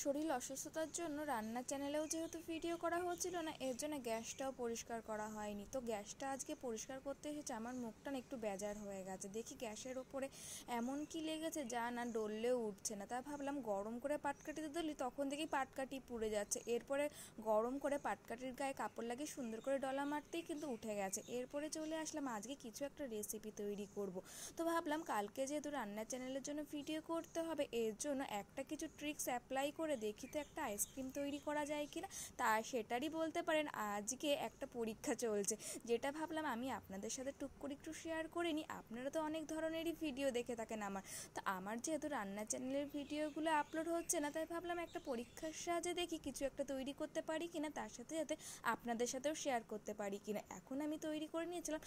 শরীর অসুস্থতার জন্য রান্নার চ্যানেলেও যেহেতু ভিডিও করা হচ্ছিল না, এর জন্য গ্যাসটাও পরিষ্কার করা হয়নি। তো গ্যাসটা আজকে পরিষ্কার করতে এসেছে, আমার মুখটা না একটু বেজার হয়ে গেছে। দেখি গ্যাসের ওপরে এমন কি লেগেছে যা না ডললেও উঠছে না। তাই ভাবলাম গরম করে পাটকাঠিতে দিলি, তখন দেখি পাটকাঠি পুড়ে যাচ্ছে। এরপরে গরম করে পাটকাঠির গায়ে কাপড় লাগিয়ে সুন্দর করে ডলা মারতেই কিন্তু উঠে গেছে। এরপরে চলে আসলাম আজকে কিছু একটা রেসিপি তৈরি করব। তো ভাবলাম কালকে যেহেতু রান্নার চ্যানেলের জন্য ভিডিও করতে হবে, এর জন্য একটা কিছু ট্রিক্স অ্যাপ্লাই করে দেখি তো একটা আইসক্রিম তৈরি করা যায় কিনা। তা সেটারই বলতে পারেন আজকে একটা পরীক্ষা চলছে, যেটা ভাবলাম আমি আপনাদের সাথে টুক করে একটু শেয়ার করে নিই। আপনারা তো অনেক ধরনেরই ভিডিও দেখে থাকেন তো আমার যেহেতু রান্না চ্যানেলের ভিডিওগুলো আপলোড হচ্ছে না, তাই ভাবলাম একটা পরীক্ষার সাহায্যে দেখি কিছু একটা তৈরি করতে পারি কিনা, তার সাথে সাথে আপনাদের সাথেও শেয়ার করতে পারি কিনা। এখন আমি তৈরি করে নিয়েছিলাম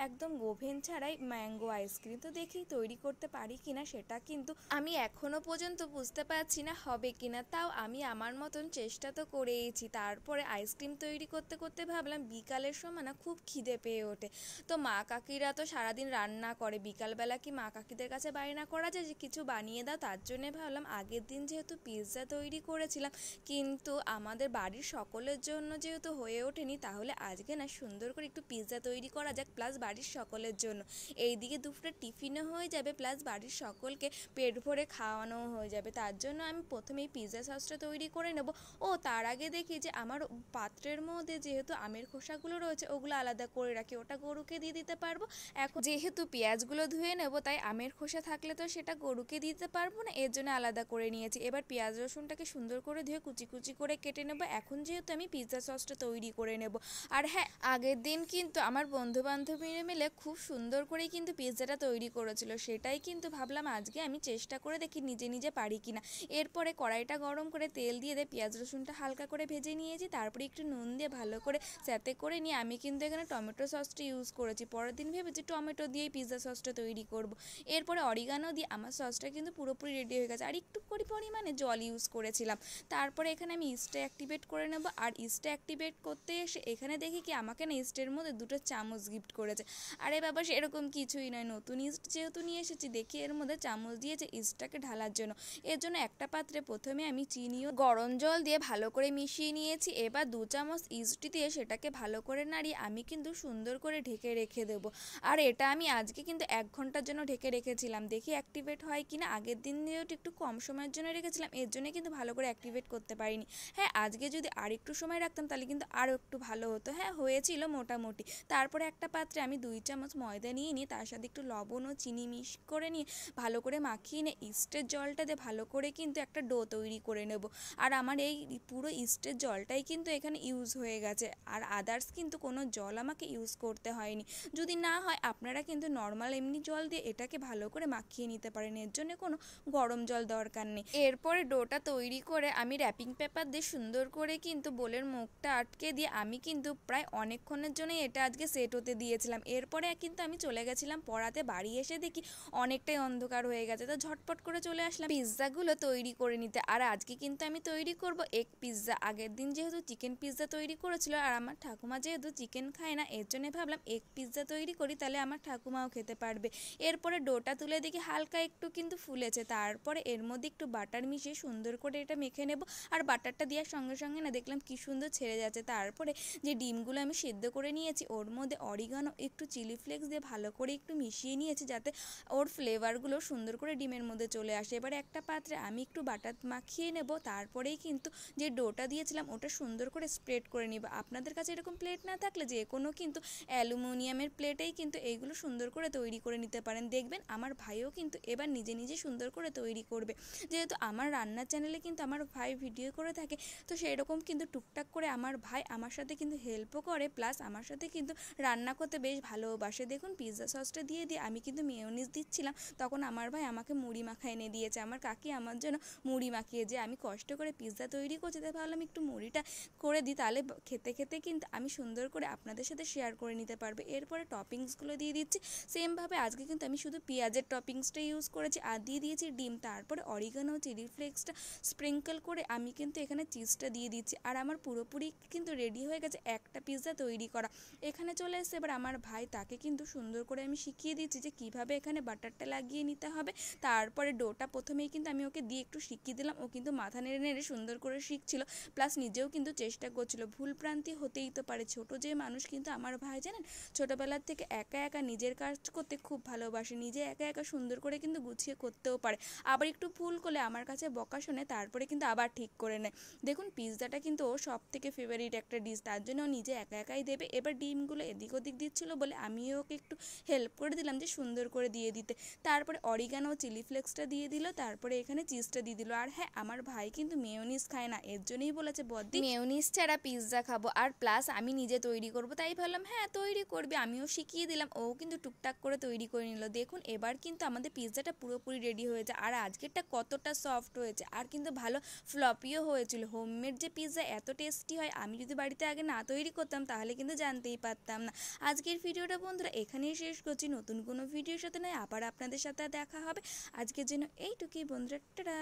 একদম ওভেন ছাড়াই ম্যাঙ্গো আইসক্রিম। তো দেখি তৈরি করতে পারি কিনা, সেটা কিন্তু আমি এখনো পর্যন্ত বুঝতে পারছি না হবে কিনা। তাও আমি আমার মতন চেষ্টা তো করেইছি। তারপরে আইসক্রিম তৈরি করতে করতে ভাবলাম বিকালের সময় না খুব খিদে পেয়ে ওঠে। তো মা কাকিরা তো সারাদিন রান্না করে, বিকালবেলা কি মা কাকিদের কাছে বায়না করা যায় যে কিছু বানিয়ে দাও? তার জন্যে ভাবলাম আগের দিন যেহেতু পিৎজা তৈরি করেছিলাম, কিন্তু আমাদের বাড়ির সকলের জন্য যেহেতু হয়ে ওঠেনি, তাহলে আজকে না সুন্দর করে একটু পিৎজা তৈরি করা যাক, প্লাস বাড়ির সকলের জন্য। এইদিকে দুপুরে টিফিনও হয়ে যাবে, প্লাস বাড়ির সকলকে পেট ভরে খাওয়ানোও হয়ে যাবে। তার জন্য আমি প্রথমেই পিৎজা সসটা তৈরি করে নেব। ও তার আগে দেখি যে আমার পাত্রের মধ্যে যেহেতু আমের খোসাগুলো রয়েছে, ওগুলো আলাদা করে রাখি, ওটা গরুকে দিয়ে দিতে পারবো। এখন যেহেতু পেঁয়াজগুলো ধুয়ে নেব, তাই আমের খোসা থাকলে তো সেটা গরুকে দিতে পারবো না, এর জন্য আলাদা করে নিয়েছি। এবার পেঁয়াজ রসুনটাকে সুন্দর করে ধুয়ে কুচি কুচি করে কেটে নেব। এখন যেহেতু আমি পিৎজা সসটা তৈরি করে নেব। আর হ্যাঁ, আগের দিন কিন্তু আমার বন্ধু বান্ধবীরা মিলে খুব সুন্দর করেই কিন্তু পিৎজাটা তৈরি করেছিল, সেটাই কিন্তু ভাবলাম আজকে আমি চেষ্টা করে দেখি নিজে নিজে পারি কিনা। এরপরে কড়াইটা গরম করে তেল দিয়ে পেঁয়াজ রসুনটা হালকা করে ভেজে নিয়েছি। তারপরে একটু নুন দিয়ে ভালো করে সাথে করে নিয়ে আমি কিন্তু এখানে টমেটো সসটা ইউজ করেছি। পরের দিন ভেবেছি টমেটো দিয়েই পিৎজা সসটা তৈরি করব। এরপরে অরিগানো দিয়ে আমার সসটা কিন্তু পুরোপুরি রেডি হয়ে গেছে, আর একটু পরিমাণে জল ইউজ করেছিলাম। তারপরে এখানে আমি ইস্টটা অ্যাক্টিভেট করে নেব। আর ইস্টটা অ্যাক্টিভেট করতে এসে এখানে দেখি কি আমাকে না ইস্টের মধ্যে 2টো চামচ গিফট করেছে। আরে বাবা, সেরকম কিছুই নয়, নতুন ইস্ট যেহেতু নিয়ে এসেছি, দেখি এর মধ্যে চামচ দিয়েছে ইস্টটাকে ঢালার জন্য। এর জন্য একটা পাত্রে প্রথমে আমি চিনি ও গরম জল দিয়ে ভালো করে মিশিয়ে নিয়েছি। এবার 2 চামচ ইস্ট দিয়ে সেটাকে ভালো করে নাড়িয়ে আমি কিন্তু সুন্দর করে ঢেকে রেখে দেব। আর এটা আমি আজকে কিন্তু 1 ঘন্টার জন্য ঢেকে রেখেছিলাম, দেখি অ্যাক্টিভেট হয় কিনা। আগের দিন যেহেতু একটু কম সময়ের জন্য রেখেছিলাম, এর জন্য কিন্তু ভালো করে অ্যাক্টিভেট করতে পারিনি। হ্যাঁ, আজকে যদি আর একটু সময় রাখতাম তাহলে কিন্তু আরও একটু ভালো হতো। হ্যাঁ, হয়েছিল মোটামুটি। তারপরে একটা পাত্রে আমি 2 চামচ ময়দা নিয়ে তার সাথে একটু লবণ ও চিনি মিক্স করে নিয়ে ভালো করে মাখিয়ে নিয়ে ইস্টের জলটা দিয়ে ভালো করে কিন্তু একটা ডো তৈরি করে নেব। আর আমার এই পুরো ইস্টের জলটাই কিন্তু এখানে ইউজ হয়ে গেছে, আর আদার্স কিন্তু কোনো জল আমাকে ইউজ করতে হয়নি। যদি না হয় আপনারা কিন্তু নর্মাল এমনি জল দিয়ে এটাকে ভালো করে মাখিয়ে নিতে পারেন, এর জন্য কোনো গরম জল দরকার নেই। এরপরে ডোটা তৈরি করে আমি র্যাপিং পেপার দিয়ে সুন্দর করে কিন্তু বোলের মুখটা আটকে দিয়ে আমি কিন্তু প্রায় অনেকক্ষণের জন্য এটা আজকে সেট হতে দিয়েছিলাম। এরপরে কিন্তু আমি চলে গেছিলাম পড়াতে। বাড়ি এসে দেখি অনেকটাই অন্ধকার হয়ে গেছে, তো ঝটপট করে চলে আসলাম পিৎজাগুলো তৈরি করে নিতে। আর আজকে কিন্তু আমি তৈরি করব এগ পিৎজা। আগের দিন যেহেতু চিকেন পিৎজা তৈরি করেছিল, আর আমার ঠাকুমা যেহেতু চিকেন খায় না, এর জন্য ভাবলাম এগ পিৎজা তৈরি করি, তাহলে আমার ঠাকুমাও খেতে পারবে। এরপরে ডোটা তুলে দেখি হালকা একটু কিন্তু ফুলেছে। তারপরে এর মধ্যে একটু বাটার মিশিয়ে সুন্দর করে এটা মেখে নেব। আর বাটারটা দেওয়ার সঙ্গে সঙ্গে না দেখলাম কি সুন্দর ছেড়ে যাচ্ছে। তারপরে যে ডিমগুলো আমি সেদ্ধ করে নিয়েছি, ওর মধ্যে অরিগানো একটু চিলি ফ্লেক্স দিয়ে ভালো করে একটু মিশিয়ে নিয়েছি, যাতে ওর ফ্লেভারগুলো সুন্দর করে ডিমের মধ্যে চলে আসে। এবারে একটা পাত্রে আমি একটু বাটার মাখিয়ে নেব। তারপরেই কিন্তু যে ডোটা দিয়েছিলাম ওটা সুন্দর করে স্প্রেড করে নিব। আপনাদের কাছে এরকম প্লেট না থাকলে যে কোনো কিন্তু অ্যালুমিনিয়ামের প্লেটেই কিন্তু এইগুলো সুন্দর করে তৈরি করে নিতে পারেন। দেখবেন আমার ভাইও কিন্তু এবার নিজে নিজে সুন্দর করে তৈরি করবে। যেহেতু আমার রান্নার চ্যানেলে কিন্তু আমার ভাই ভিডিও করে থাকে, তো সেই রকম কিন্তু টুকটাক করে আমার ভাই আমার সাথে কিন্তু হেল্পও করে, প্লাস আমার সাথে কিন্তু রান্না করতে বেশ ভালোবাসে। দেখুন পিৎজা সসটা দিয়ে আমি কিন্তু মেয়োনিজ দিচ্ছিলাম, তখন আমার ভাই আমাকে মুড়ি মাখা এনে দিয়েছে। আমার কাকি আমার জন্য মুড়ি মাখিয়ে, যে আমি কষ্ট করে পিৎজা তৈরি করছি, তাই ভাবলাম একটু মুড়িটা করে দিই, তাহলে খেতে খেতে কিন্তু আমি সুন্দর করে আপনাদের সাথে শেয়ার করে নিতে পারবে। এরপরে টপিংসগুলো দিয়ে দিচ্ছি সেমভাবে। আজকে কিন্তু আমি শুধু পেঁয়াজের টপিংসটা ইউজ করেছি, আর দিয়ে দিয়েছি ডিম। তারপরে অরিগানো চিলি ফ্লেক্সটা স্প্রিঙ্কল করে আমি কিন্তু এখানে চিজটা দিয়ে দিচ্ছি। আর আমার পুরোপুরি কিন্তু রেডি হয়ে গেছে একটা পিৎজা তৈরি করা। এখানে চলে এসে এবার আমার ভাই, তাকে কিন্তু সুন্দর করে আমি শিখিয়ে দিচ্ছি যে কীভাবে এখানে বাটারটা লাগিয়ে নিতে হবে। তারপরে ডোটা প্রথমেই কিন্তু আমি ওকে দিয়ে একটু শিখিয়ে দিলাম, ও কিন্তু কিন্তু মাথা নেড়ে নেড়ে সুন্দর করে শিখছিল, প্লাস নিজেও কিন্তু চেষ্টা করছিল। ভুল ভ্রান্তি হতেই তো পারে, ছোট যে মানুষ কিন্তু আমার ভাই জানেন ছোটোবেলার থেকে একা একা নিজের কাজ করতে খুব ভালোবাসে, নিজে একা একা সুন্দর করে কিন্তু গুছিয়ে করতেও পারে, আবার একটু ভুল করলে আমার কাছে বকা শোনে, তারপরে কিন্তু আবার ঠিক করে নেয়। দেখুন পিৎজাটা কিন্তু ওর সব থেকে ফেভারিট একটা ডিশ, তার জন্য ও নিজে একা একাই দেবে। এবার ডিমগুলো এদিক ওদিক দিচ্ছিলো বলে আমিও ওকে একটু হেল্প করে দিলাম যে সুন্দর করে দিয়ে দিতে। তারপরে অরিগানো চিলি ফ্লেক্সটা দিয়ে দিল, তারপরে এখানে চিজটা দিয়ে দিল। আর হ্যাঁ, আমার ভাই কিন্তু মেয়োনিজ খায় না, এর জন্যই বলেছে বদ্দি মেয়োনিজ ছাড়া পিৎজা খাবো, আর প্লাস আমি নিজে তৈরি করব। তাই ভাবলাম হ্যাঁ তৈরি করবি, আমিও শিখিয়ে দিলাম। ও কিন্তু টুকটাক করে তৈরি করে নিল। দেখুন এবার কিন্তু আমাদের পিৎজাটা পুরোপুরি রেডি হয়েছে, আর আজকেরটা কতটা সফট হয়েছে, আর কিন্তু ভালো ফ্লপিও হয়েছিল। হোমমেড যে পিৎজা এত টেস্টি হয়, আমি যদি বাড়িতে আগে না তৈরি করতাম তাহলে কিন্তু জানতেই পারতাম না। আজকের ভিডিওটা বন্ধুরা এখানেই শেষ করছি, নতুন কোনো ভিডিওর সাথে নয় আবার আপনাদের সাথে দেখা হবে। আজকের জন্য এইটুকুই বন্ধুরা, টাটা।